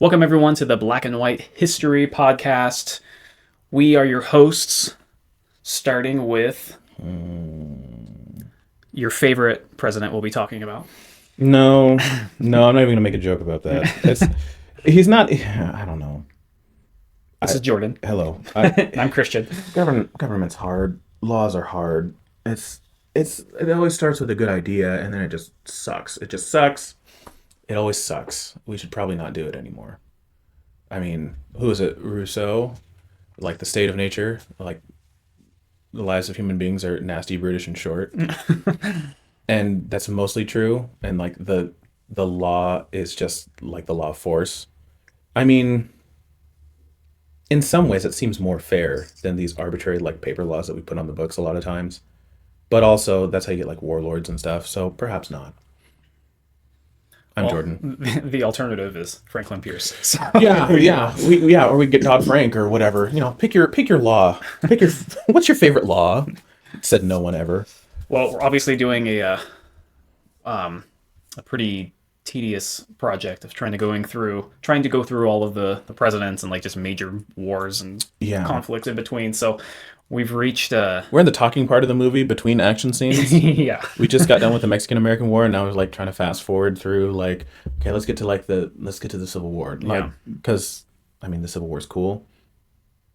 Welcome, everyone, to the Black and White History Podcast. We are your hosts, starting with your favorite president we'll be talking about. No, I'm not even going to make a joke about that. He's not, I don't know. This is Jordan. Hello. I'm Christian. Government's hard. Laws are hard. It always starts with a good idea, and then it just sucks. It just sucks. It always sucks. We should probably not do it anymore. I mean, who is it? Rousseau? Like the state of nature? Like the lives of human beings are nasty, brutish, and short. And that's mostly true. And like the law is just like the law of force. I mean, in some ways it seems more fair than these arbitrary like paper laws that we put on the books a lot of times. But also that's how you get like warlords and stuff. So perhaps not. I'm Jordan. The alternative is Franklin Pierce. So. Or we get Dodd-Frank or whatever. You know, pick your law. What's your favorite law? Said no one ever. Well, we're obviously doing a pretty tedious project of trying to go through all of the presidents and like just major wars and conflicts in between. So we've reached we're in the talking part of the movie between action scenes. Yeah. We just got done with the Mexican-American War, and now we're like trying to fast forward through like, okay, let's get to the Civil War. Like, because I mean the Civil War is cool.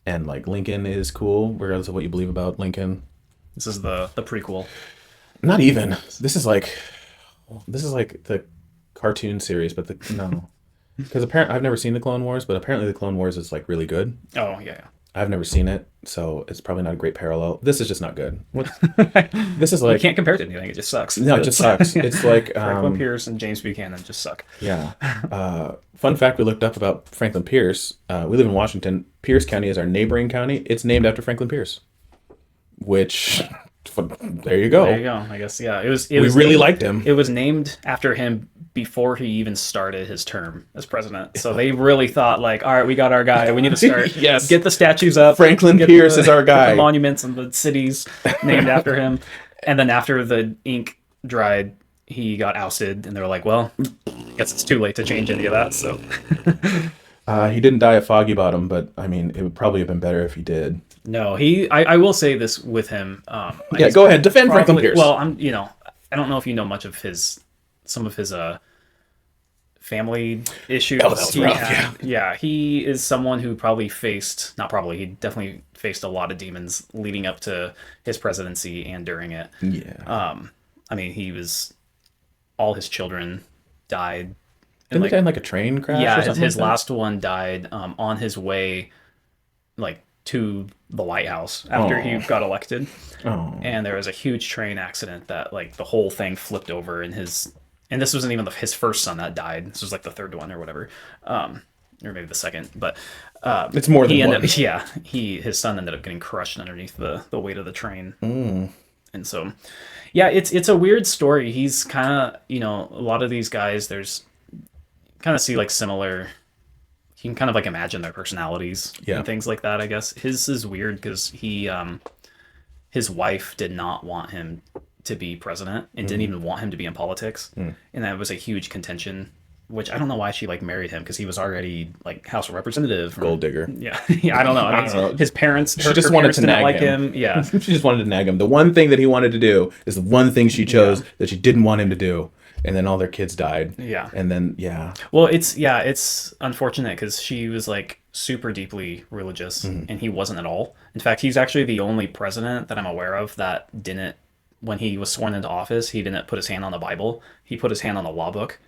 And like Lincoln is cool, regardless of what you believe about Lincoln. This is the prequel. Not even. This is like the cartoon series, but no. Because apparently I've never seen the Clone Wars, but apparently the Clone Wars is like really good. Oh yeah. I've never seen it, so it's probably not a great parallel. This is just not good. This is like... You can't compare it to anything. It just sucks. No, it just sucks. It's like... Franklin Pierce and James Buchanan just suck. Yeah. Fun fact we looked up about Franklin Pierce. We live in Washington. Pierce County is our neighboring county. It's named after Franklin Pierce. Which... There you go. There you go. I guess, yeah. We really liked him. It was named after him before he even started his term as president. So they really thought like, all right, we got our guy. We need to start. Yes. Get the statues up. Franklin Pierce is our guy. The monuments and the cities named after him. And then after the ink dried, he got ousted. And they were like, well, I guess it's too late to change any of that. So he didn't die at Foggy Bottom, but I mean, it would probably have been better if he did. No, I will say this with him. Go ahead. Defend Franklin Pierce. Well, I don't know if you know much of some of his family issues. Oh, that was rough, yeah. He is someone who he definitely faced a lot of demons leading up to his presidency and during it. Yeah. I mean, all his children died. Didn't he die in like a train crash? Yeah, or something his like that? last one died on his way, like, to the White House after he got elected. And there was a huge train accident that like the whole thing flipped over, and this wasn't even his first son that died. This was like the third one or whatever, or maybe the second, but it's more than one. His son ended up getting crushed underneath the weight of the train. And so it's a weird story. He's kind of, a lot of these guys, there's kind of see like similar. You can kind of like imagine their personalities and things like that, I guess. His is weird because his wife did not want him to be president and didn't even want him to be in politics. And that was a huge contention, which I don't know why she like married him, because he was already like House of Representative. Gold digger. Yeah. I don't know. I don't know. His parents, she just wanted to nag him. Yeah. She just wanted to nag him. The one thing that he wanted to do is the one thing she chose that she didn't want him to do. And then all their kids died. Yeah. And then, Well, it's unfortunate because she was like super deeply religious and he wasn't at all. In fact, he's actually the only president that I'm aware of that didn't, when he was sworn into office, he didn't put his hand on the Bible. He put his hand on the law book.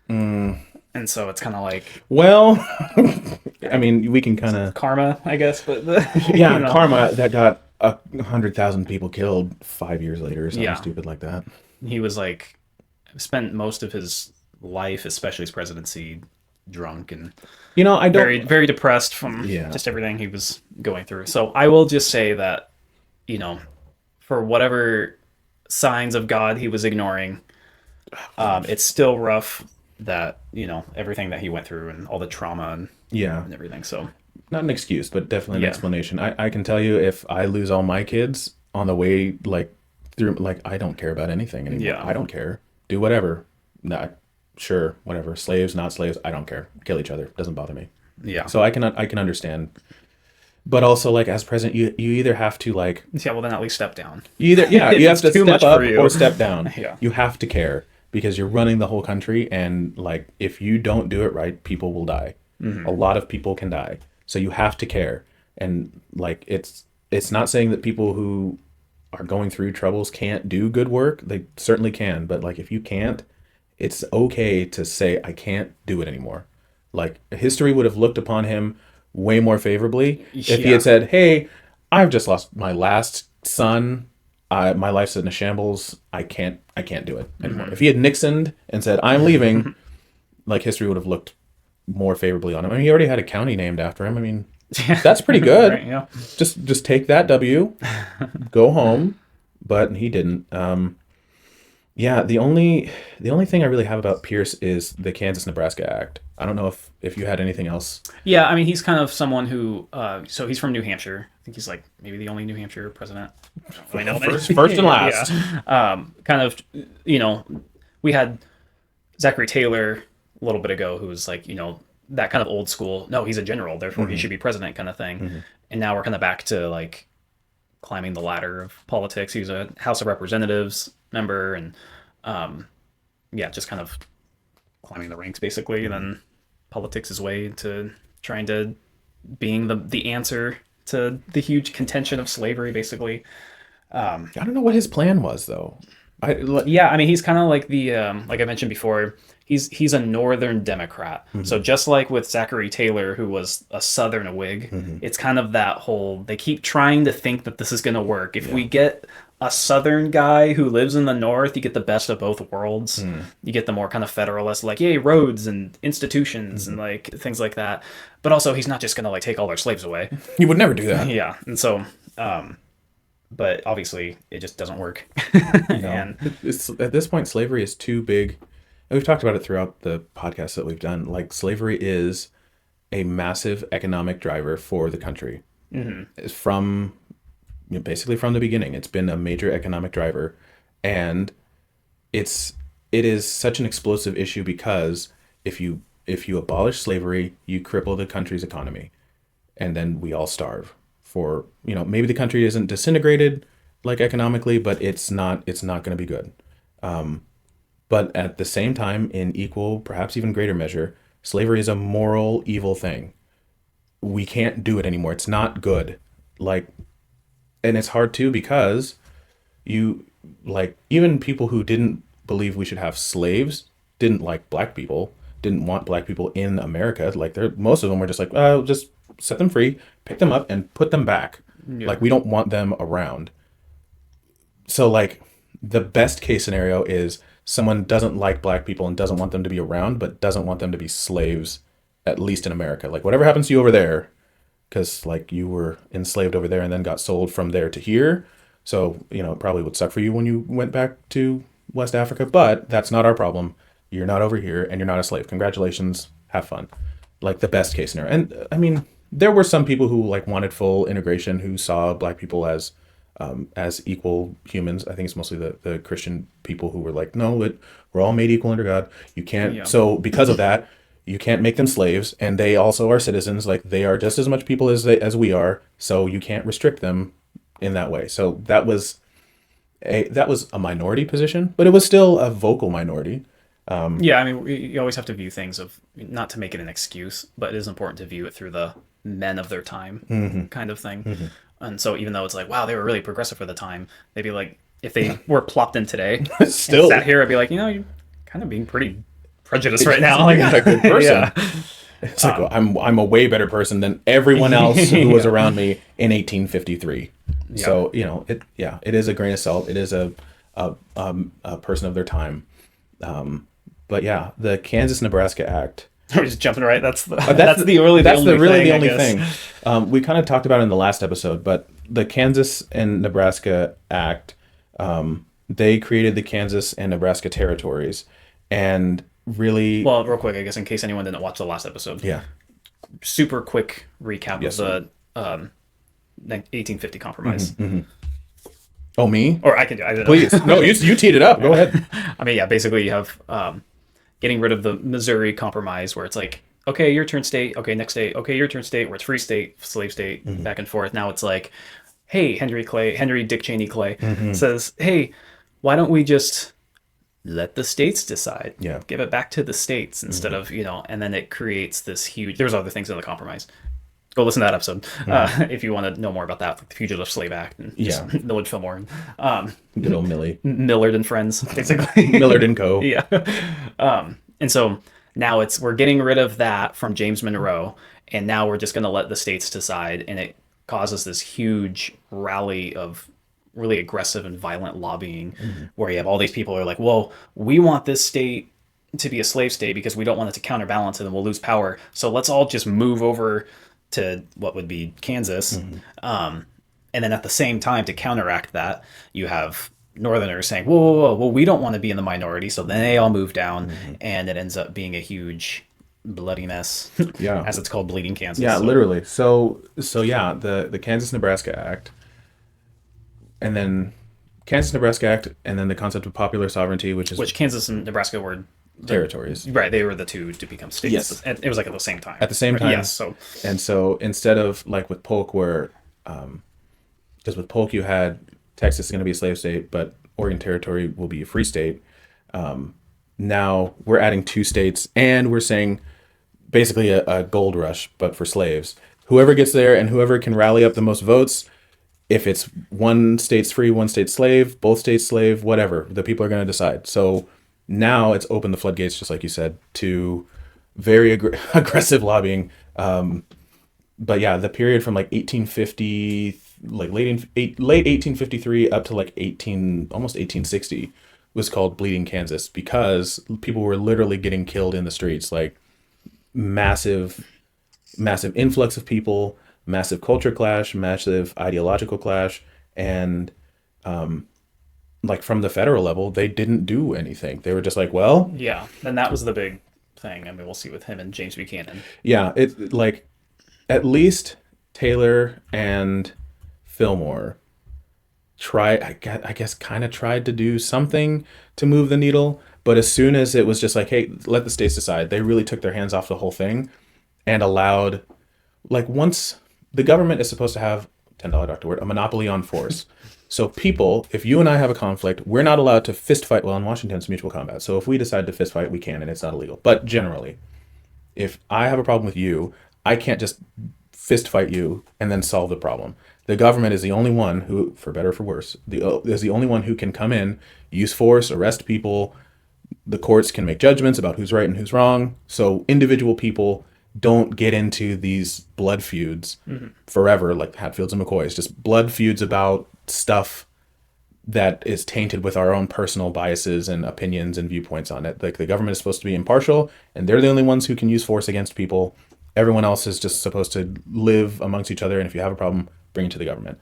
And so it's kind of like... Well, I mean, we can kind of... Karma, I guess. But karma that got 100,000 people killed 5 years later or something stupid like that. He was like... spent most of his life, especially his presidency, drunk and very, very depressed from just everything he was going through. So I will just say that, for whatever signs of God he was ignoring, it's still rough that, everything that he went through and all the trauma and everything. So not an excuse, but definitely an explanation. I can tell you, if I lose all my kids on the way, like through, like, I don't care about anything anymore. I don't care. Do whatever. No, sure, whatever, slaves, not slaves, I don't care. Kill each other. Doesn't bother me. Yeah. So I can understand. But also, like, as president, you either have to, like, Yeah, well then at least step down. you have to Too step much up for you. or step down. Yeah. You have to care because you're running the whole country, and like if you don't do it right, people will die. A lot of people can die. So you have to care. And like it's not saying that people who are going through troubles can't do good work. They certainly can, but like if you can't, it's okay to say I can't do it anymore. Like history would have looked upon him way more favorably if he Yeah. had said, "Hey, I've just lost my last son. My life's in a shambles. I can't do it anymore." If he had Nixoned and said, "I'm leaving," like history would have looked more favorably on him. I mean, he already had a county named after him. I mean, that's pretty good. Right, yeah. Just take that W, go home. But he didn't. Yeah, the only thing I really have about Pierce is the Kansas-Nebraska Act. I don't know if you had anything else. Yeah, I mean, he's kind of someone who, so he's from New Hampshire. I think he's like maybe the only New Hampshire president. I don't really know. First and last. Yeah. Kind of, we had Zachary Taylor a little bit ago, who was like, that kind of old school, no, he's a general, therefore he should be president kind of thing. And now we're kind of back to like climbing the ladder of politics. He was a House of Representatives member and, just kind of climbing the ranks basically. And then politics his way to trying to being the answer to the huge contention of slavery basically. I don't know what his plan was though. Yeah, I mean, he's kind of like the like I mentioned before, he's a Northern Democrat. So just like with Zachary Taylor, who was a Southern Whig, it's kind of that whole, they keep trying to think that this is going to work. If we get a Southern guy who lives in the North, you get the best of both worlds. You get the more kind of federalist, like, yay, roads and institutions and like things like that. But also, he's not just going to like take all our slaves away. He would never do that. Yeah, and so... but obviously it just doesn't work. And it's, at this point, slavery is too big. And we've talked about it throughout the podcasts that we've done. Like slavery is a massive economic driver for the country. It's from basically from the beginning. It's been a major economic driver, and it is such an explosive issue because if you abolish slavery, you cripple the country's economy, and then we all starve. For maybe the country isn't disintegrated like economically, but it's not going to be good. But at the same time, in equal, perhaps even greater measure, slavery is a moral evil thing. We can't do it anymore. It's not good. And it's hard too because even people who didn't believe we should have slaves didn't like black people, didn't want black people in America. Most of them were just like, oh, just set them free, pick them up, and put them back. Yeah. We don't want them around. So, the best case scenario is someone doesn't like black people and doesn't want them to be around, but doesn't want them to be slaves, at least in America. Whatever happens to you over there, because, you were enslaved over there and then got sold from there to here. So, it probably would suck for you when you went back to West Africa, but that's not our problem. You're not over here and you're not a slave. Congratulations. Have fun. The best case scenario. And, I mean... there were some people who wanted full integration, who saw black people as equal humans. I think it's mostly the Christian people who were like, no, we're all made equal under God. You can't. Yeah. So because of that, you can't make them slaves, and they also are citizens. They are just as much people as we are. So you can't restrict them in that way. So that was a minority position, but it was still a vocal minority. Yeah, I mean, you always have to view things not to make it an excuse, but it is important to view it through the men of their time kind of thing. And so even though it's wow, they were really progressive for the time, they'd be like, if they were plopped in today, still and sat here, I'd be like, you're kind of being pretty prejudiced right now. You're not a good person. Yeah. It's I'm a way better person than everyone else who was around me in 1853. Yeah. So it is a grain of salt. It is a person of their time. But yeah, the Kansas-Nebraska Act. We're just jumping right. That's the only thing. We kind of talked about it in the last episode, but the Kansas and Nebraska Act, they created the Kansas and Nebraska territories, and really. Well, real quick, I guess in case anyone didn't watch the last episode. Yeah. Super quick recap of the 1850 compromise. Oh, me? Or I can do. I don't know. Please, no, you teed it up. Go ahead. I mean, yeah, basically you have getting rid of the Missouri Compromise, where it's like, okay, your turn state, okay, next state, okay, your turn state, where it's free state, slave state, back and forth. Now it's like, hey, Henry Dick Cheney Clay says, hey, why don't we just let the states decide? Yeah. Give it back to the states instead of, and then it creates this huge, there's other things in the compromise. Go listen to that episode if you want to know more about that, like the Fugitive Slave Act and just Millard Fillmore and Good old Millie. Millard and Friends, basically. Millard and Co. Yeah. And so now we're getting rid of that from James Monroe, and now we're just going to let the states decide, and it causes this huge rally of really aggressive and violent lobbying where you have all these people who are like, well, we want this state to be a slave state because we don't want it to counterbalance it and we'll lose power. So let's all just move over to what would be Kansas. And then at the same time, to counteract that, you have Northerners saying, whoa, well, we don't want to be in the minority. So then they all move down and it ends up being a huge bloody mess. Yeah. As it's called, Bleeding Kansas. Yeah, literally. So yeah, the Kansas-Nebraska Act, and then Kansas-Nebraska Act, and then the concept of popular sovereignty, which Kansas and Nebraska were territories. Right, they were the two to become states. Yes. And it was like at the same time. At the same time. Yes. So instead of like with Polk, where because with Polk you had Texas is going to be a slave state, but Oregon Territory will be a free state. Now we're adding two states, and we're saying basically a gold rush, but for slaves. Whoever gets there and whoever can rally up the most votes, if it's one state's free, one state's slave, both states slave, whatever, the people are going to decide. So now it's opened the floodgates, just like you said, to very aggressive lobbying. But yeah, the period from like 1850, like late 1853 up to like almost 1860 was called Bleeding Kansas because people were literally getting killed in the streets, like massive influx of people, massive culture clash, massive ideological clash, and like from the federal level, they didn't do anything. They were just like, well, yeah, and that was the big thing. I mean, we'll see with him and James Buchanan. Yeah, it like at least Taylor and Fillmore I guess kind of tried to do something to move the needle, but as soon as it was just like, hey, let the states decide, they really took their hands off the whole thing and allowed, like, once the government is supposed to have $10 doctor word, a monopoly on force. So people, if you and I have a conflict, we're not allowed to fist fight. Well, in Washington, it's mutual combat. So if we decide to fist fight, we can, and it's not illegal. But generally, if I have a problem with you, I can't just fist fight you and then solve the problem. The government is the only one who, for better or for worse, is the only one who can come in, use force, arrest people. The courts can make judgments about who's right and who's wrong. So individual people don't get into these blood feuds forever, like Hatfields and McCoys, just blood feuds about stuff that is tainted with our own personal biases and opinions and viewpoints on it. Like, the government is supposed to be impartial, and they're the only ones who can use force against people. Everyone else is just supposed to live amongst each other, and if you have a problem, bring it to the government.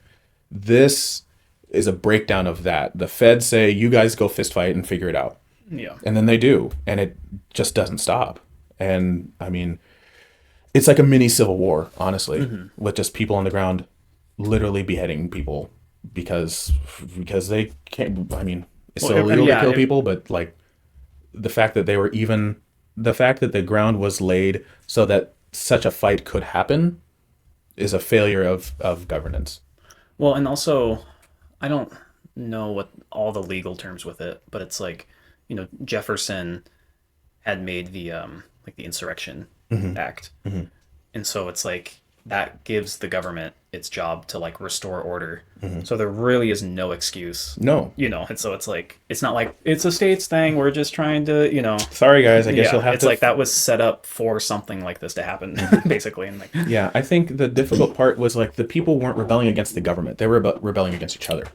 This is a breakdown of that. The feds say, you guys go fist fight and figure it out. Yeah. And then they do, and it just doesn't stop. And I mean, it's like a mini civil war, honestly, with just people on the ground literally beheading people because they can't. I mean, it's so illegal to kill people, but like the fact that the ground was laid so that such a fight could happen is a failure of governance. Well, and also, I don't know what all the legal terms with it, but it's like, Jefferson had made the like the Insurrection Act, and so it's like that gives the government its job to like restore order. So there really is no excuse. No, and so it's like, it's not like it's a states thing. We're just trying to, Sorry guys, I guess you'll have it's to. like that was set up for something like this to happen, basically. And like, yeah, I think the difficult part was like the people weren't rebelling against the government; they were rebelling against each other.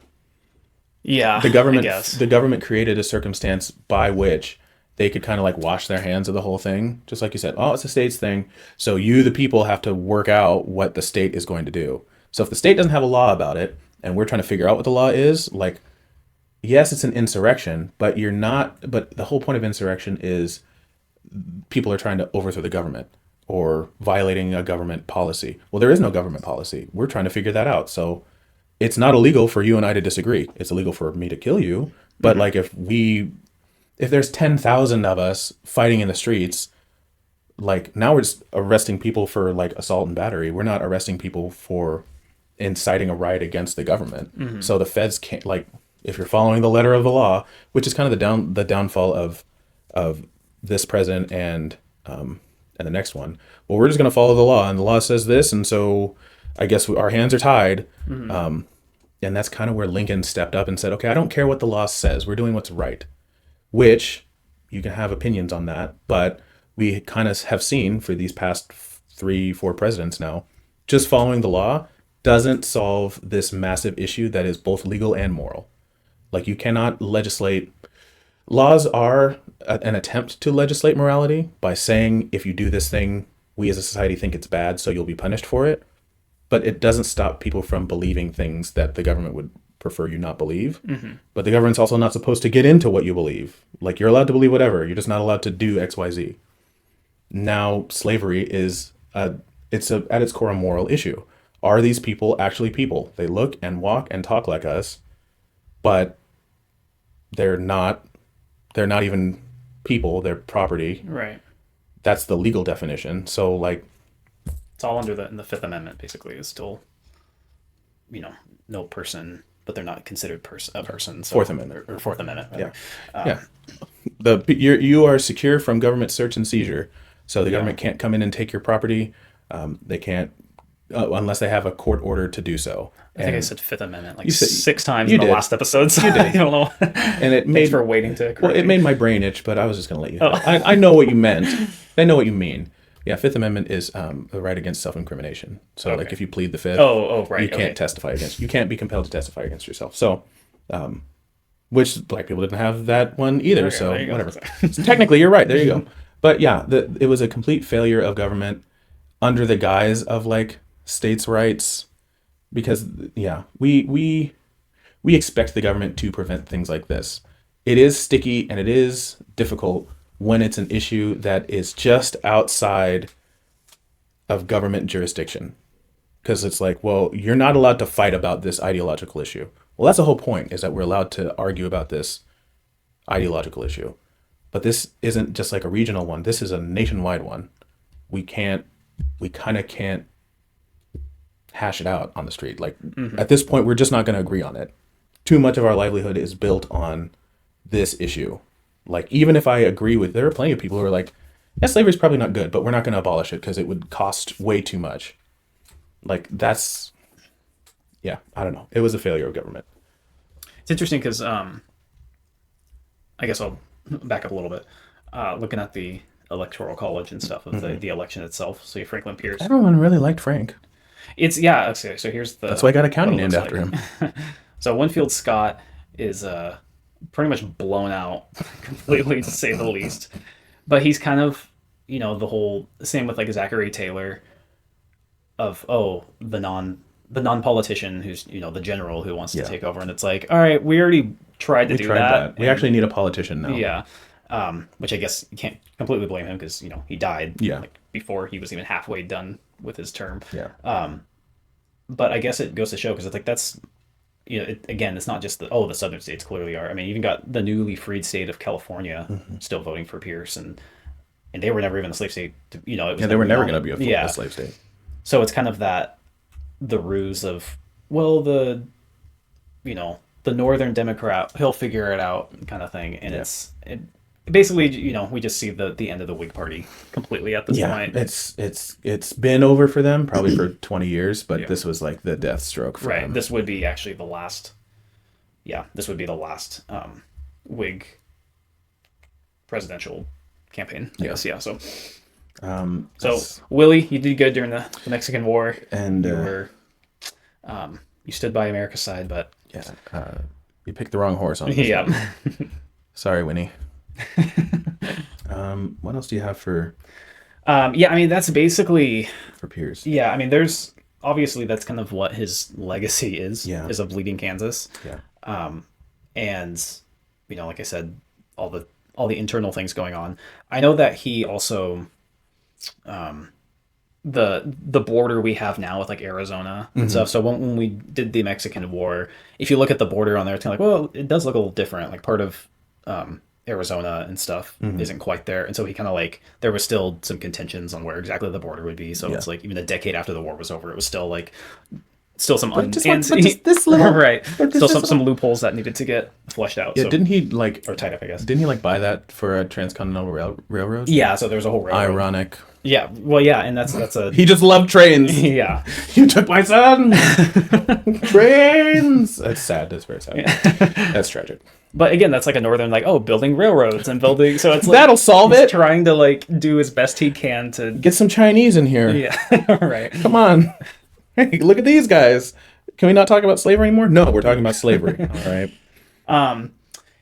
Yeah, the government. I guess. The government created a circumstance by which they could kind of like wash their hands of the whole thing, just like you said. Oh, it's a state's thing, so you, the people, have to work out what the state is going to do. So if the state doesn't have a law about it, and we're trying to figure out what the law is, like, yes, it's an insurrection, but you're not. But the whole point of insurrection is people are trying to overthrow the government or violating a government policy. Well, there is no government policy. We're trying to figure that out. So it's not illegal for you and I to disagree. It's illegal for me to kill you. But like if if there's 10,000 of us fighting in the streets, like now we're just arresting people for like assault and battery. We're not arresting people for inciting a riot against the government. So the feds can't, like, if you're following the letter of the law, which is kind of the downfall of this president and the next one. Well, we're just going to follow the law, and the law says this, and so I guess our hands are tied. And that's kind of where Lincoln stepped up and said, okay, I don't care what the law says. We're doing what's right, which you can have opinions on that, but we kind of have seen for these past 3-4 presidents now, just following the law doesn't solve this massive issue that is both legal and moral. Like, you cannot legislate. Laws are an attempt to legislate morality by saying, if you do this thing, we as a society think it's bad, so you'll be punished for it. But it doesn't stop people from believing things that the government would prefer you not believe. But the government's also not supposed to get into what you believe. Like, you're allowed to believe whatever. You're just not allowed to do X, Y, Z. Now, slavery is at its core a moral issue. Are these people actually people? They look and walk and talk like us, but they're not even people. They're property. Right. That's the legal definition. So, like, it's all under in the Fifth Amendment. Basically, is still, no person, but they're not considered a person. So, Fourth Amendment or Fourth Amendment. Rather. Yeah. You are secure from government search and seizure. So the government can't come in and take your property. They can't unless they have a court order to do so. I think I said Fifth Amendment like 6 times in the last episode. So you did. I don't know. And it Thanks for waiting to correct it made my brain itch, but I was just going to let you know. I know what you meant. I know what you mean. Yeah, Fifth Amendment is the right against self-incrimination. So, like, if you plead the Fifth, right, you can't testify against. You can't be compelled to testify against yourself. So, which black people didn't have that one either. Okay, so whatever. So technically, you're right. There you go. But yeah, it was a complete failure of government under the guise of like states' rights, because we expect the government to prevent things like this. It is sticky and it is difficult when it's an issue that is just outside of government jurisdiction, because it's like, well, you're not allowed to fight about this ideological issue. Well, that's the whole point, is that we're allowed to argue about this ideological issue. But this isn't just like a regional one. This is a nationwide one. We kind of can't hash it out on the street. Like, at this point, we're just not going to agree on it. Too much of our livelihood is built on this issue. Like, even if I agree with, there are plenty of people who are like, yeah, slavery is probably not good, but we're not going to abolish it because it would cost way too much. Like, that's, yeah, I don't know. It was a failure of government. It's interesting because I guess I'll back up a little bit. Looking at the Electoral College and stuff of the election itself. So Franklin Pierce. Everyone really liked Frank. It's, yeah, okay, so here's the... That's why I got a county named after him. So Winfield Scott is pretty much blown out completely, to say the least. But he's kind of, the whole... Same with, like, Zachary Taylor of, the non-politician who's, the general who wants to take over. And it's like, all right, we already tried to do that. We actually need a politician now. Yeah. Which I guess you can't completely blame him because, he died like before he was even halfway done with his term. Yeah. But I guess it goes to show, because it's like, that's, again, it's not just the southern states clearly are. I mean, you even got the newly freed state of California still voting for Pierce, and they were never even a slave state. It was they were never going to be a slave state. So it's kind of the ruse of, well, the Northern Democrat, he'll figure it out kind of thing. And basically, we just see the end of the Whig Party completely at this point. It's been over for them probably for 20 years, but this was like the death stroke for them. This would be actually the last. Yeah, this would be the last Whig presidential campaign, I guess. Yeah. So, Willie, you did good during the Mexican War, and you stood by America's side, but you picked the wrong horse on this. Yeah. Sorry, Winnie. What else do you have for? I mean, that's basically for Pierce. Yeah, I mean, there's obviously that's kind of what his legacy is. Yeah. Is of bleeding Kansas. Yeah. And like I said, all the internal things going on. I know that he also, the border we have now with like Arizona and stuff. So when we did the Mexican War, if you look at the border on there, it's kind of like, well, it does look a little different. Like part of Arizona and stuff isn't quite there, and so he kind of like there was still some contentions on where exactly the border would be. So it's like even a decade after the war was over, it was still like still some but just this little right, but still just this some loopholes that needed to get fleshed out. Yeah, so, didn't he like or tied up, I guess. Didn't he like buy that for a transcontinental railroad? Yeah, so there's a whole railroad. Ironic. Yeah, well, yeah, and that's a He just loved trains. yeah. You took my son. Trains. That's sad. That's very sad. That's tragic. But again, that's like a northern like building railroads and building. So it's like that'll solve he's it. Trying to like do as best he can to get some Chinese in here. Yeah, right. Come on. Hey, look at these guys. Can we not talk about slavery anymore? No, we're talking about slavery. All right.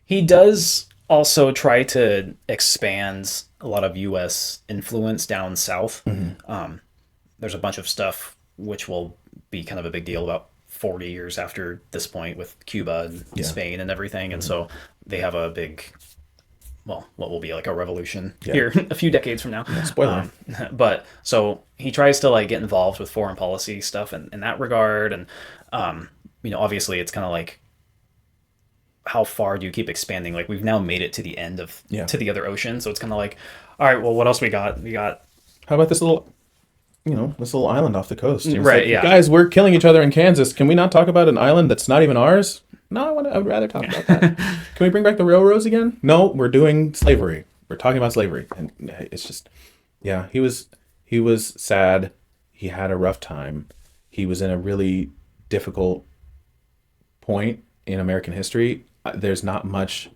He does also try to expand a lot of U.S. influence down south. There's a bunch of stuff which will be kind of a big deal about 40 years after this point with Cuba and Spain and everything. And so they have a big, well, what will be like a revolution here a few decades from now. Spoiler. But so he tries to like get involved with foreign policy stuff in that regard. And, obviously it's kind of like, how far do you keep expanding? Like we've now made it to the end of to the other ocean. So it's kind of like, all right, well, what else we got? How about this little, this little island off the coast? Right. Like, guys, we're killing each other in Kansas. Can we not talk about an island that's not even ours? No, I would rather talk about that. Can we bring back the railroads again? No, we're doing slavery. We're talking about slavery. And it's just, he was sad. He had a rough time. He was in a really difficult point in American history. There's not much,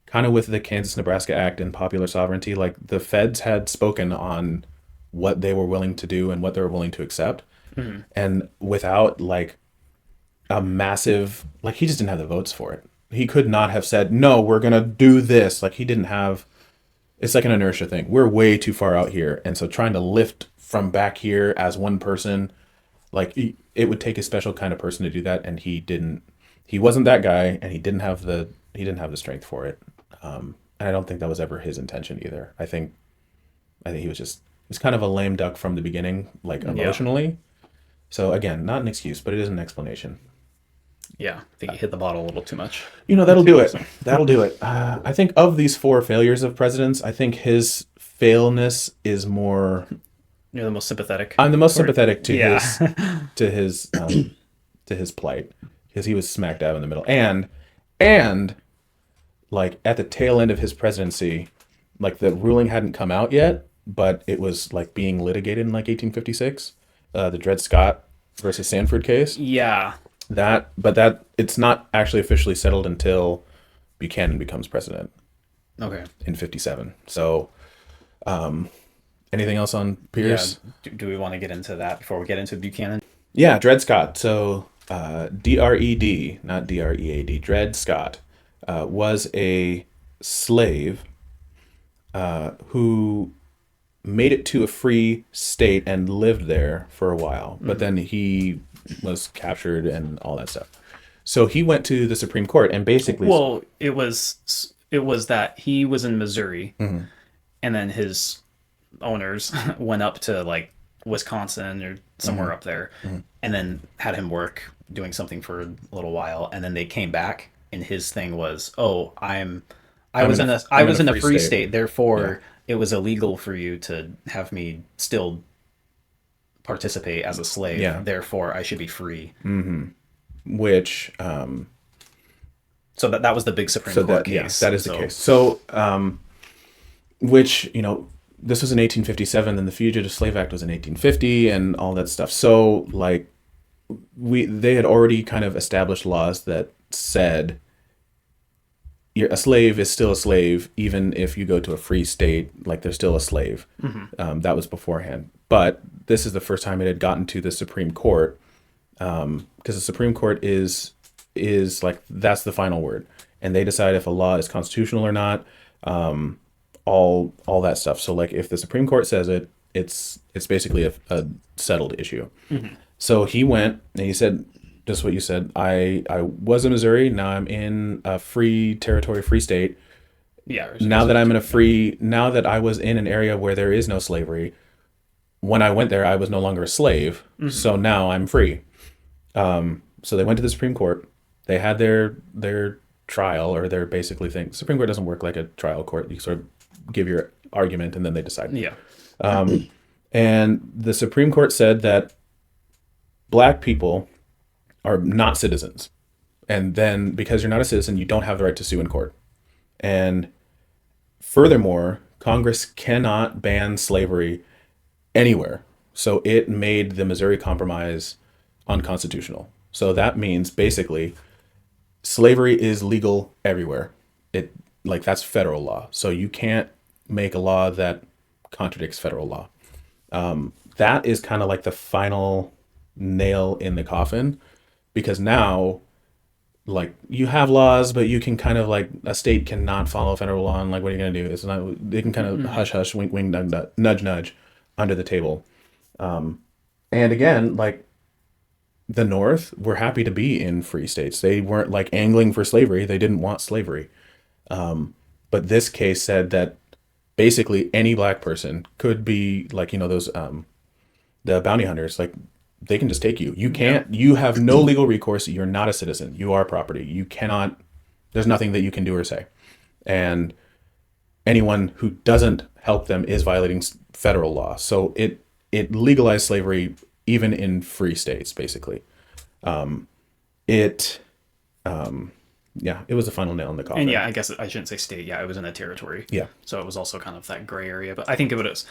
kind of with the Kansas-Nebraska Act and popular sovereignty, like the feds had spoken on what they were willing to do and what they were willing to accept. And without like a massive, like he just didn't have the votes for it. He could not have said, no, we're going to do this. Like he didn't have, it's like an inertia thing. We're way too far out here. And so trying to lift from back here as one person, like it would take a special kind of person to do that. And he wasn't that guy, and he didn't have the strength for it. And I don't think that was ever his intention either. I think he was kind of a lame duck from the beginning, like emotionally. Yeah. So again, not an excuse, but it is an explanation. Yeah, I think he hit the bottle a little too much. That'll do it. That'll do it. I think of these 4 failures of presidents, I think his failness is more. You're the most sympathetic. I'm the most sympathetic to his plight, because he was smack dab in the middle, and like at the tail end of his presidency, like the ruling hadn't come out yet, but it was like being litigated in like 1856, the Dred Scott versus Sanford case. Yeah. But it's not actually officially settled until Buchanan becomes president. Okay. In 57. So, anything else on Pierce? Yeah. Do we want to get into that before we get into Buchanan? Yeah, Dred Scott. So, Dred, not Dread. Dred Scott was a slave who made it to a free state and lived there for a while, but then he was captured and all that stuff. So he went to the Supreme Court and basically, well, it was that he was in Missouri, and then his owners went up to like Wisconsin or somewhere up there, and then had him work doing something for a little while, and then they came back, and his thing was, I was in a free state, therefore it was illegal for you to have me still participate as a slave. Yeah. Therefore, I should be free. Mm-hmm. Which, so that was the big Supreme Court case. Yes, that is the case. So, which, this was in 1857, and the Fugitive Slave Act was in 1850, and all that stuff. So, like, they had already kind of established laws that said a slave is still a slave, even if you go to a free state, like they're still a slave. Mm-hmm. That was beforehand. But this is the first time it had gotten to the Supreme Court, because the Supreme Court is like, that's the final word. And they decide if a law is constitutional or not, all that stuff. So like if the Supreme Court says it, it's basically a settled issue. Mm-hmm. So he went and he said, just what you said, I was in Missouri, now I'm in a free territory, free state. Yeah. Now that I was in an area where there is no slavery, when I went there, I was no longer a slave. Mm-hmm. So now I'm free. So they went to the Supreme Court. They had their trial, or they're basically Supreme Court doesn't work like a trial court. You sort of give your argument and then they decide. Yeah. And the Supreme Court said that black people are not citizens. And then because you're not a citizen, you don't have the right to sue in court. And furthermore, Congress cannot ban slavery anywhere. So it made the Missouri Compromise unconstitutional. So that means basically slavery is legal everywhere. That's federal law. So you can't make a law that contradicts federal law. That is kind of like the final nail in the coffin, because now like you have laws, but you can kind of like a state cannot follow federal law, and like what are you going to do? It's not, they can kind of hush hush, wink wink, nudge nudge under the table. And again, like the North were happy to be in free states. They weren't like angling for slavery. They didn't want slavery. But this case said that basically any black person could be like, those the bounty hunters, like they can just take you. You can't, you have no legal recourse. You're not a citizen. You are property. You cannot, there's nothing that you can do or say. And anyone who doesn't help them is violating federal law. So it legalized slavery even in free states, basically. It was the final nail in the coffin. And yeah, I guess I shouldn't say state. Yeah, it was in a territory. Yeah. So it was also kind of that gray area. But I think it was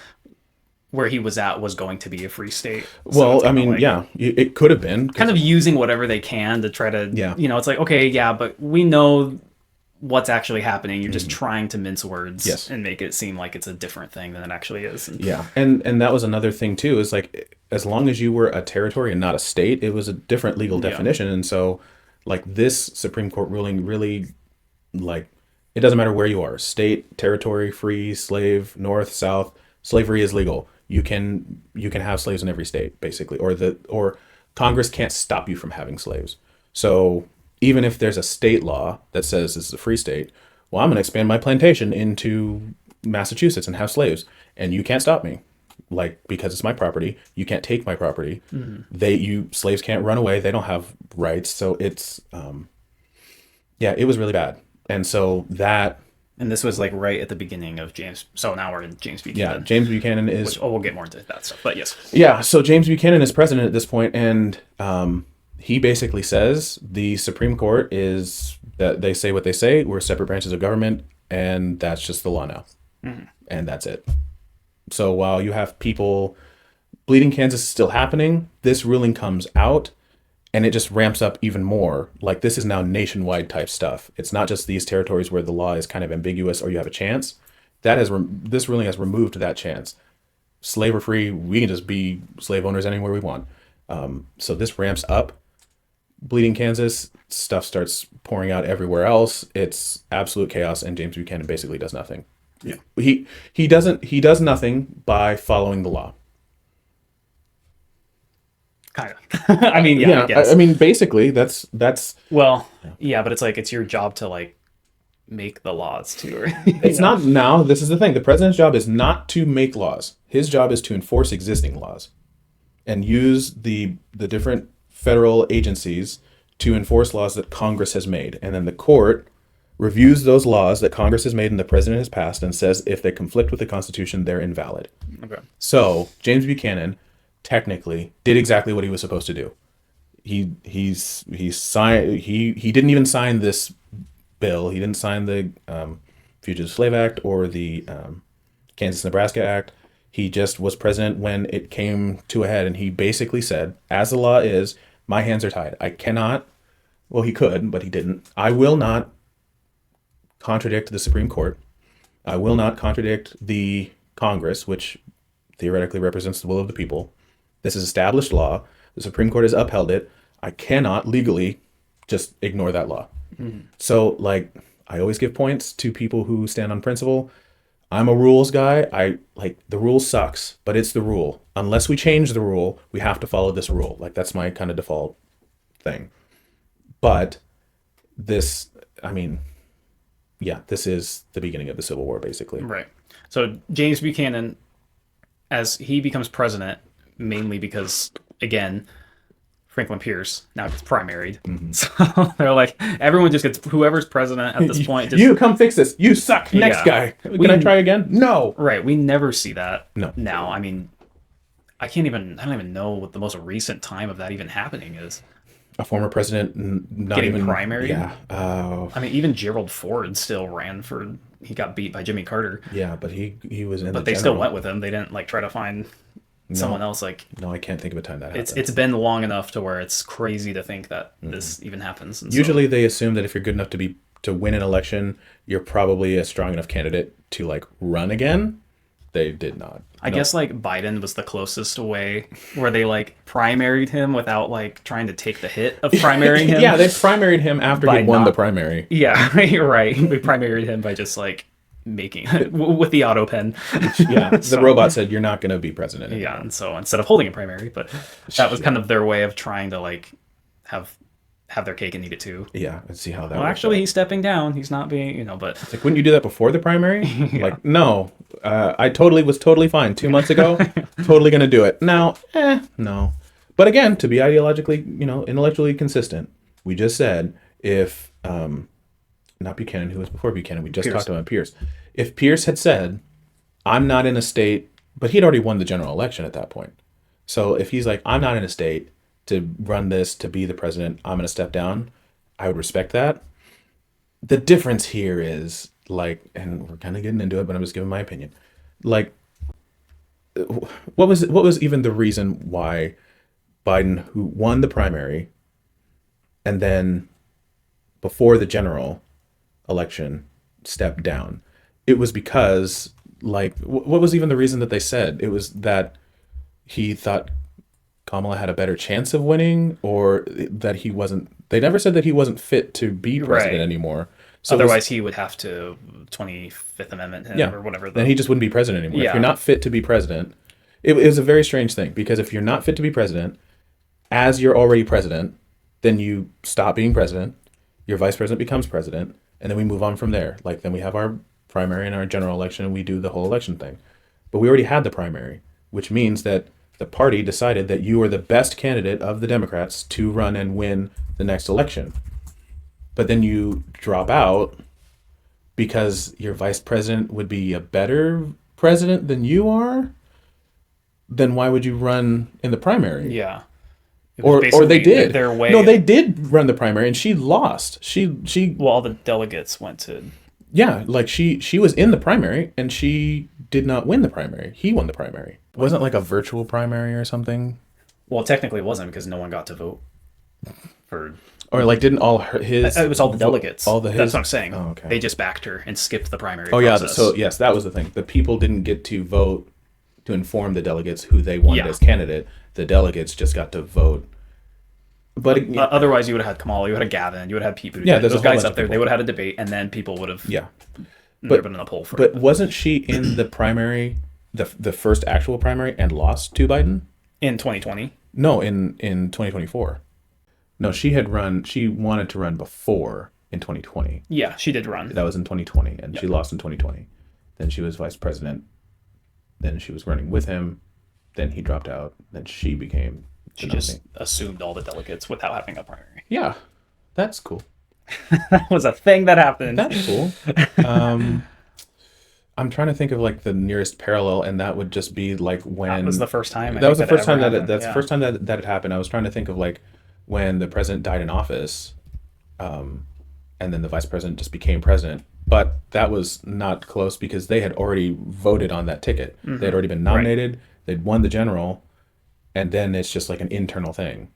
where he was at was going to be a free state. So well, I mean, it could have been. Kind of using whatever they can to try to, it's like, okay, yeah, but we know what's actually happening. You're just trying to mince words and make it seem like it's a different thing than it actually is. And that was another thing too, is like, as long as you were a territory and not a state, it was a different legal definition. And so like this Supreme Court ruling really, like, it doesn't matter where you are, state, territory, free, slave, north, south, slavery is legal. You can have slaves in every state, basically, or Congress can't stop you from having slaves. So even if there's a state law that says this is a free state, well, I'm going to expand my plantation into Massachusetts and have slaves, and you can't stop me, like, because it's my property. You can't take my property. Slaves can't run away. They don't have rights. So it's, it was really bad. And so that. And this was like right at the beginning of James. So now we're in James Buchanan. Yeah, James Buchanan is. We'll get more into that stuff, but yes. Yeah, so James Buchanan is president at this point, and he basically says the Supreme Court is that they say what they say. We're separate branches of government, and that's just the law now, and that's it. So while you have people, Bleeding Kansas is still happening. This ruling comes out. And it just ramps up even more. Like, this is now nationwide type stuff. It's not just these territories where the law is kind of ambiguous or you have a chance. This ruling has removed that chance. Slave or free, we can just be slave owners anywhere we want. So this ramps up. Bleeding Kansas, stuff starts pouring out everywhere else. It's absolute chaos, and James Buchanan basically does nothing. Yeah. He does nothing by following the law. Kind of. I mean, I guess. I mean, basically, that's. Well, but it's like it's your job to like make the laws too. It's not now. This is the thing. The president's job is not to make laws. His job is to enforce existing laws, and use the different federal agencies to enforce laws that Congress has made, and then the court reviews those laws that Congress has made and the president has passed, and says if they conflict with the Constitution, they're invalid. Okay. So James Buchanan technically did exactly what he was supposed to do. He didn't even sign this bill. He didn't sign the Fugitive Slave Act or the Kansas-Nebraska Act. He just was president when it came to a head, and he basically said, as the law is, my hands are tied. I cannot, well, he could, but he didn't. I will not contradict the Supreme Court. I will not contradict the Congress, which theoretically represents the will of the people. This is established law. The Supreme Court has upheld it. I cannot legally just ignore that law. So, like, I always give points to people who stand on principle. I'm a rules guy. The rule sucks, but it's the rule. Unless we change the rule, we have to follow this rule. Like, that's my kind of default thing. But this, this is the beginning of the Civil War, basically. Right. So James Buchanan, as he becomes president, mainly because, again, Franklin Pierce now gets primaried. So they're like, everyone just gets whoever's president at this point. Just, you come fix this. You suck. Next guy. Can I try again? No. Right. We never see that. No. Now, I mean, I don't even know what the most recent time of that even happening is. A former president not Getting even primary. Yeah. I mean, even Gerald Ford still ran for. He got beat by Jimmy Carter. Yeah, but he was in. But they still went with him. They didn't like try to find someone else. Like, no, I can't think of a time that happened. It's been long enough to where it's crazy to think that this even happens. And usually, they assume that if you're good enough to win an election, you're probably a strong enough candidate to like run again. They did not. I guess like Biden was the closest way where they like primaried him without like trying to take the hit of primarying him. Yeah, they primaried him after he won the primary. Yeah, you're right. They primaried him by just like making with the auto pen. Yeah, the robot said you're not going to be president anymore. Yeah, and so instead of holding a primary, but that was kind of their way of trying to like have their cake and eat it too. Yeah, let's see how that. Well, actually, he's stepping down. He's not being, but it's like, wouldn't you do that before the primary? Yeah. Like, no, I was totally fine 2 months ago. Totally gonna do it now. No. But again, to be ideologically, intellectually consistent, we just said if not Buchanan, who was before Buchanan, we just talked about Pierce. If Pierce had said, "I'm not in a state," but he'd already won the general election at that point. So if he's like, "I'm not in a state to run this, to be the president, I'm going to step down," I would respect that. The difference here is, like, and we're kind of getting into it, but I'm just giving my opinion. Like, what was even the reason why Biden, who won the primary, and then before the general election, stepped down? It was because, like, what was even the reason that they said? It was that he thought Kamala had a better chance of winning, or that he wasn't. They never said that he wasn't fit to be president anymore. So otherwise, he would have to 25th Amendment him or whatever. Then he just wouldn't be president anymore. Yeah. If you're not fit to be president, it was a very strange thing, because if you're not fit to be president, as you're already president, then you stop being president, your vice president becomes president, and then we move on from there. Like, then we have our primary and our general election, and we do the whole election thing. But we already had the primary, which means that the party decided that you are the best candidate of the Democrats to run and win the next election. But then you drop out because your vice president would be a better president than you are. Then why would you run in the primary? Yeah. Or they did. Their way. No, they did run the primary, and she lost. Well, all the delegates went to. Yeah, like she was in the primary, and she did not win the primary. He won the primary. It wasn't like a virtual primary or something. Well, technically it wasn't, because no one got to vote for. Or like, didn't all his? It was all the delegates. All the his. That's what I'm saying. Oh, okay. They just backed her and skipped the primary. Oh process. yeah. So yes, that was the thing. The people didn't get to vote to inform the delegates who they wanted as candidate. The delegates just got to vote. But otherwise, you would have had Kamala, you would have Gavin, you would have Pete Buttigieg. Yeah, those guys up there. They would have had a debate, and then people would have. Yeah. But been in the poll for. But wasn't she in the primary, the first actual primary, and lost to Biden in 2020? No, in 2024. No, she wanted to run before in 2020. Yeah, she did run. That was in 2020, and she lost in 2020. Then she was vice president. Then she was running with him. Then he dropped out. Then she became. She just assumed all the delegates without having a primary. Yeah, that's cool. That was a thing that happened. That's cool. I'm trying to think of like the nearest parallel, and that would just be like when that was the first time. That was the first time the first time that it happened. I was trying to think of like when the president died in office, and then the vice president just became president. But that was not close because they had already voted on that ticket. Mm-hmm. They had already been nominated. Right. They'd won the general, and then it's just like an internal thing.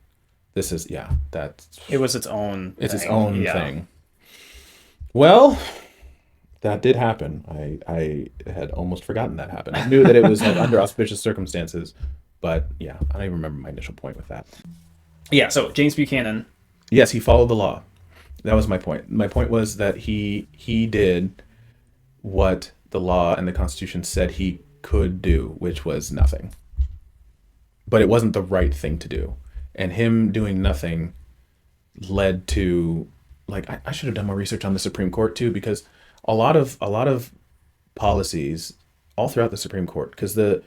This is it was its own. It's thing. Its own thing. Well, that did happen. I had almost forgotten that happened. I knew that it was like under auspicious circumstances, but yeah, I don't even remember my initial point with that. Yeah. So James Buchanan. Yes, he followed the law. That was my point. My point was that he did what the law and the Constitution said he could do, which was nothing. But it wasn't the right thing to do. And him doing nothing led to, like, I should have done more research on the Supreme Court too, because a lot of policies all throughout the Supreme Court, because the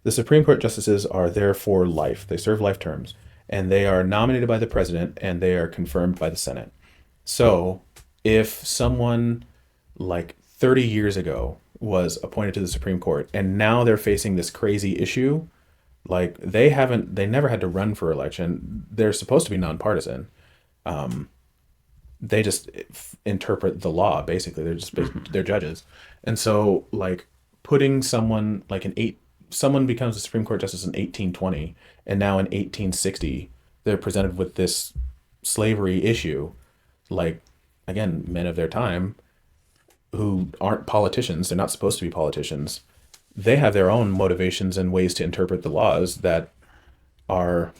Supreme Court justices are there for life. They serve life terms. and they are nominated by the president and they are confirmed by the Senate. So if someone like 30 years ago was appointed to the Supreme Court and now they're facing this crazy issue, like they never had to run for election. They're supposed to be nonpartisan. They just interpret the law, basically. They're just they're judges. And so like putting someone like someone becomes a Supreme Court justice in 1820, and now in 1860 they're presented with this slavery issue. Like, again, men of their time who aren't politicians, they're not supposed to be politicians. They have their own motivations and ways to interpret the laws that are,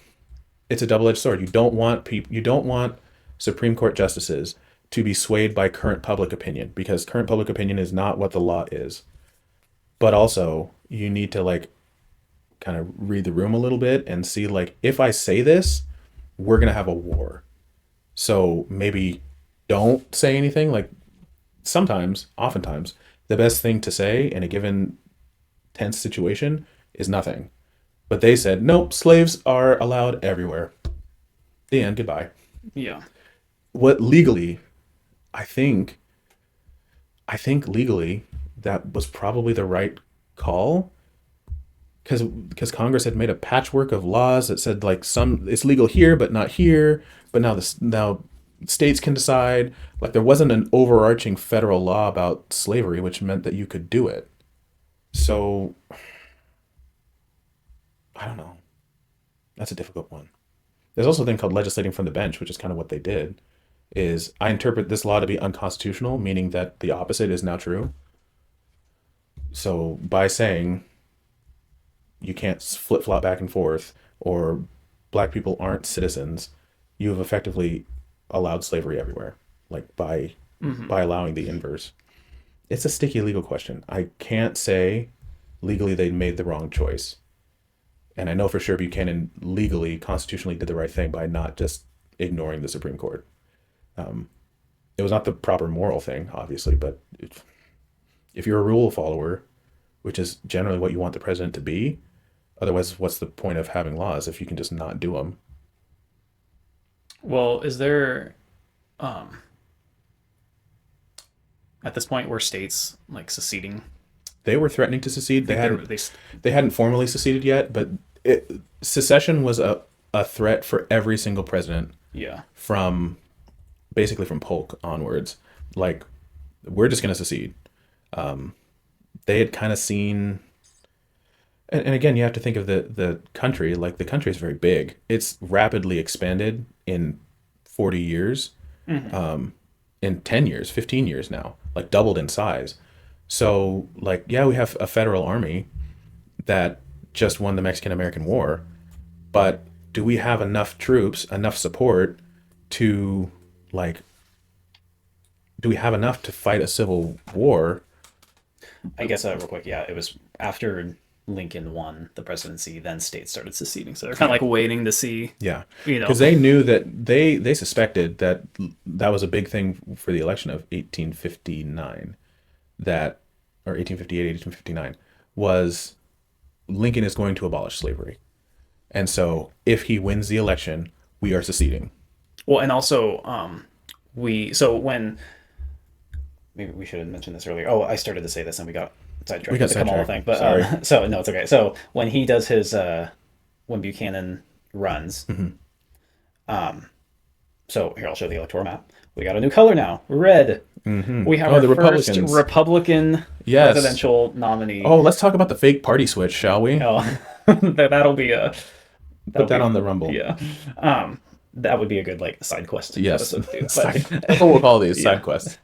it's a double-edged sword. You don't want Supreme Court justices to be swayed by current public opinion, because current public opinion is not what the law is. But also you need to like kind of read the room a little bit and see, like, if I say this, we're going to have a war. So maybe don't say anything. Like oftentimes, the best thing to say in a given tense situation is nothing. But they said, nope, slaves are allowed everywhere. The end, goodbye. Yeah. What legally, I think legally that was probably the right call, because Congress had made a patchwork of laws that said like it's legal here but not here, but now states can decide. Like there wasn't an overarching federal law about slavery, which meant that you could do it. So I don't know. That's a difficult one. There's also a thing called legislating from the bench, which is kind of what they did. Is I interpret this law to be unconstitutional, meaning that the opposite is now true. So by saying you can't flip-flop back and forth, or black people aren't citizens, you have effectively allowed slavery everywhere, like by allowing the inverse. It's a sticky legal question. I can't say legally they made the wrong choice. And I know for sure Buchanan legally, constitutionally did the right thing by not just ignoring the Supreme Court. It was not the proper moral thing, obviously, but if you're a rule follower, which is generally what you want the president to be, otherwise, what's the point of having laws if you can just not do them? Well, is there, at this point, were states like seceding? They were threatening to secede. They hadn't formally seceded yet, but secession was a threat for every single president. Yeah. Basically from Polk onwards. Like, we're just going to secede. They had kind of seen, and again, you have to think of the country. Like, the country is very big. It's rapidly expanded in 40 years, in 10 years, 15 years now, like doubled in size. So, like, yeah, we have a federal army that just won the Mexican-American War, but do we have enough troops, enough support to, like, do we have enough to fight a civil war? I guess real quick, yeah, it was after Lincoln won the presidency, then states started seceding. So they're kind of like waiting to see. Yeah, because they knew that they suspected that was a big thing for the election of 1859, or 1858, 1859, was Lincoln is going to abolish slavery. And so if he wins the election, we are seceding. Well, and also, when maybe we should have mentioned this earlier. Oh, I started to say this and we got sidetracked with the Kamala thing. But so no, it's okay. So when he does his when Buchanan runs, so here I'll show the electoral map. We got a new color now, red. We have our first Republican presidential nominee. Oh, let's talk about the fake party switch, shall we? Oh, that'll be a put that on the Rumble. Yeah. That would be a good like side quest. Yes, episode too. That's what we'll call these, side quests.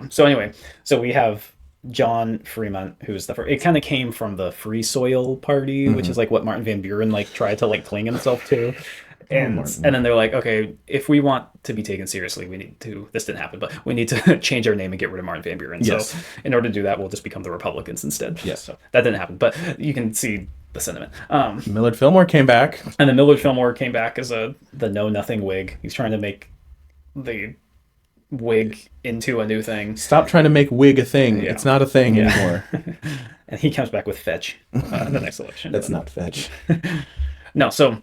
So anyway, so we have John Fremont, who's the first. It kind of came from the Free Soil Party, which is like what Martin Van Buren like tried to like cling himself to. And then they're like, okay, if we want to be taken seriously, we need to. This didn't happen, but we need to change our name and get rid of Martin Van Buren. Yes. So in order to do that, we'll just become the Republicans instead. Yes. So that didn't happen, but you can see the sentiment. Millard Fillmore came back, and then Millard Fillmore came back as the Know Nothing Whig. He's trying to make the Whig into a new thing. Stop trying to make Whig a thing. Yeah. It's not a thing anymore. And he comes back with Fetch in the next election. That's not Fetch. No, so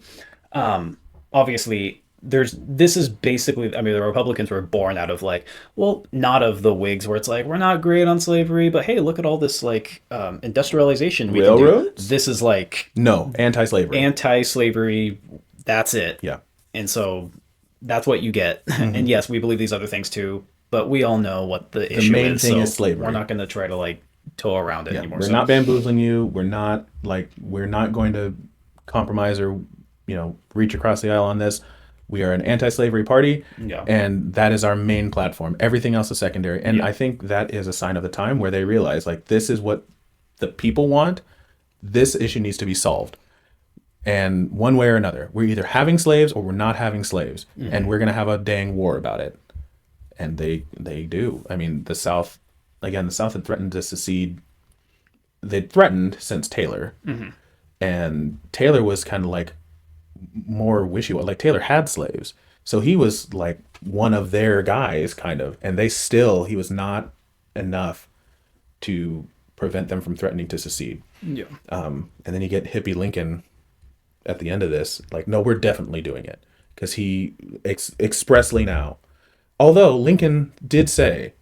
obviously this is basically, I mean, the Republicans were born out of like, well, not of the Whigs where it's like we're not great on slavery, but hey, look at all this like industrialization we can do. Railroads? This is like No, anti-slavery. anti-slavery. That's it. Yeah. And so that's what you get. And yes, we believe these other things too, but we all know what the issue main is. thing So is slavery. we're not going to try to like toe around it anymore. We're So not bamboozling you. We're not going to compromise or, reach across the aisle on this. We are an anti-slavery party, Yeah. and that is our main platform. Everything else is secondary. And Yeah. I think that is a sign of the time where they realize, like, this is what the people want. This issue needs to be solved. And one way or another, we're either having slaves or we're not having slaves. And we're going to have a dang war about it. And they do. I mean, the South had threatened to secede. They'd threatened since Taylor. And Taylor was kind of like more wishy-washy. Like, Taylor had slaves. So he was like one of their guys, kind of. And he was not enough to prevent them from threatening to secede. Yeah. And then you get hippie Lincoln at the end of this, like, no, we're definitely doing it. Because he expressly now, although Lincoln did say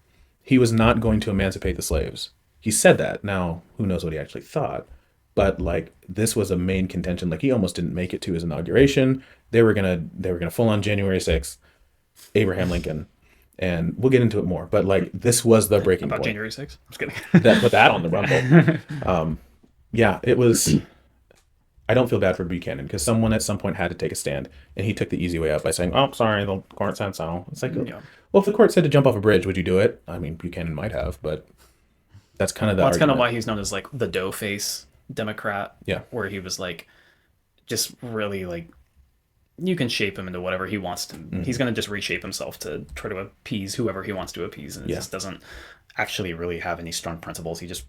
he was not going to emancipate the slaves. He said that. Now, who knows what he actually thought. But like, this was a main contention. Like, he almost didn't make it to his inauguration. They were gonna full on January 6th, Abraham Lincoln. And we'll get into it more. But like, this was the breaking About point. January 6th. I'm just kidding. Put that on the rumble. Yeah, it was. I don't feel bad for Buchanan because someone at some point had to take a stand, and he took the easy way out by saying, "Oh, sorry, the court said so." It's like, Yeah. well, if the court said to jump off a bridge, would you do it? I mean, Buchanan might have, but that's kind of the That's kind of argument. why he's known as like the dough face Democrat. Yeah. Where he was like, just really like, you can shape him into whatever he wants to. He's going to just reshape himself to try to appease whoever he wants to appease. And it just doesn't actually really have any strong principles. He just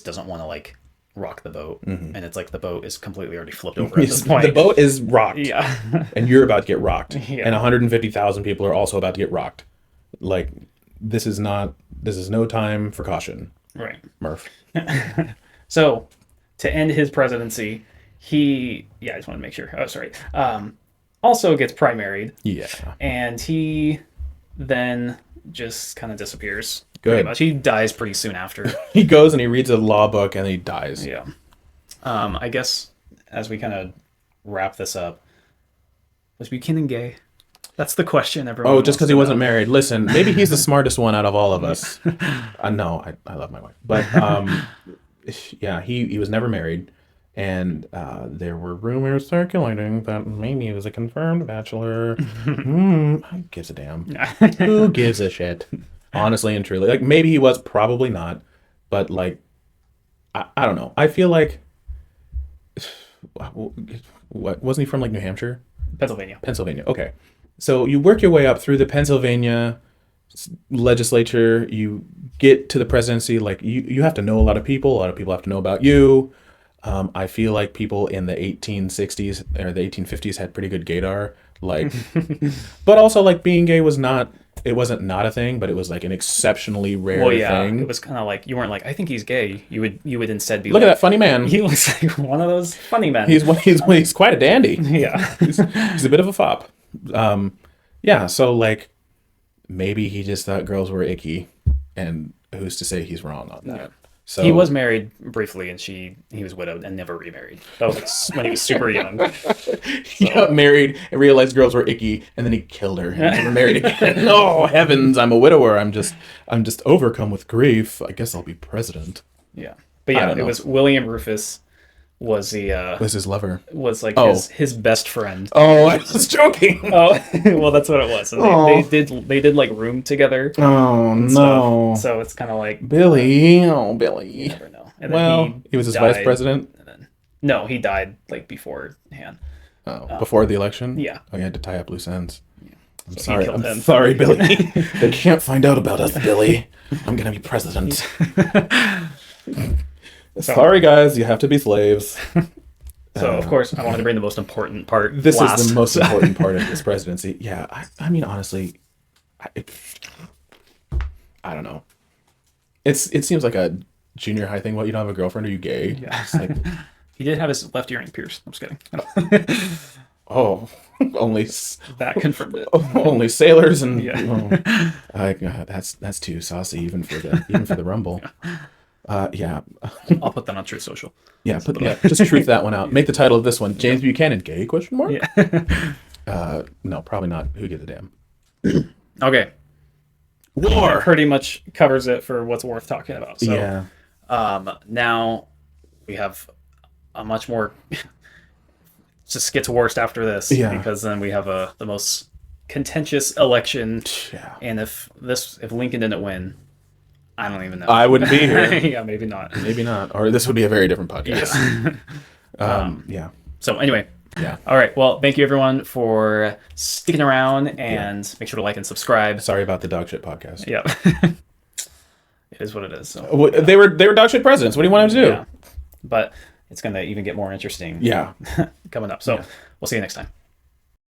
doesn't want to like rock the boat. And it's like the boat is completely already flipped over at this point. The boat is rocked, Yeah. and you're about to get rocked, Yeah. and 150,000 people are also about to get rocked. Like, this is no time for caution, Right. Murph. So, to end his presidency, I just want to make sure. Oh, sorry. Also gets primaried, Yeah, and he then just kind of disappears. Good. Pretty much. He dies pretty soon after. he goes and he reads a law book and he dies. Yeah. I guess as we kind of wrap this up, was Buchanan gay? That's the question everyone. Oh, just because he wants to wasn't know. married. Listen, maybe he's the smartest one out of all of us. No, I love my wife, but yeah, he was never married, and there were rumors circulating that maybe he was a confirmed bachelor. Who gives a damn? Who gives a shit? Honestly and truly, like, maybe he was, probably not, but like, I don't know. I feel like, what wasn't he from, like, New Hampshire? Pennsylvania. Okay. So you work your way up through the Pennsylvania legislature, you get to the presidency. Like, you have to know a lot of people have to know about you. I feel like people in the 1860s or the 1850s had pretty good gaydar. Like, but also, like, being gay wasn't not a thing, but it was like an exceptionally rare thing. It was kind of like, you weren't like, I think he's gay. You would instead be Look like, at that funny man. he looks like one of those funny men. He's quite a dandy. Yeah. he's a bit of a fop. Yeah, so like, maybe he just thought girls were icky, and who's to say he's wrong on that? Yeah. So He was married briefly, and he was widowed and never remarried. That was when he was super young. he got married and realized girls were icky, and then he killed her and never married again. Oh heavens, I'm a widower. I'm just overcome with grief. I guess I'll be president. Yeah, but I yeah, don't it know. was William Rufus was the Was his lover? was like Oh. his best friend. Oh, I was joking. Oh, well, that's what it was. And they did like room together. Oh and no, stuff. So it's kind of like Billy. Oh, you Billy. never know. And then Well, he was his died, vice president. And then, no, he died like beforehand. Oh, before the election. Yeah. Oh, you had to tie up loose ends. I'm So he sorry. killed I'm him. sorry, Billy. They can't find out about us, Billy. I'm gonna be president. Sorry, guys. You have to be slaves. So of course, I wanted to bring the most important part. This last. is the most important part of this presidency. Yeah, I mean, honestly, I don't know. It seems like a junior high thing. What, you don't have a girlfriend? Are you gay? Yeah. It's like, He did have his left earring pierced. I'm just kidding. oh, only That confirmed it. only sailors and Yeah. that's too saucy even for the Rumble. Yeah. I'll put that on Truth Social. Yeah, just truth that one out. Make the title of this one James Buchanan, gay? Question mark. Yeah. No, probably not. Who gives a damn? Okay. War pretty much covers it for what's worth talking about. So, yeah. Now we have a much more. Just gets worse after this, because then we have the most contentious election. Yeah. And if Lincoln didn't win, I don't even know. I wouldn't be here. Yeah, maybe not. Maybe not. Or this would be a very different podcast. Yeah. So anyway. Yeah. All right. Well, thank you everyone for sticking around, and make sure to like and subscribe. Sorry about the dog shit podcast. Yeah. It is what it is. So. Well, they were dog shit presidents. What do you want them to do? Yeah. But it's going to even get more interesting. Yeah. Coming up. So we'll see you next time.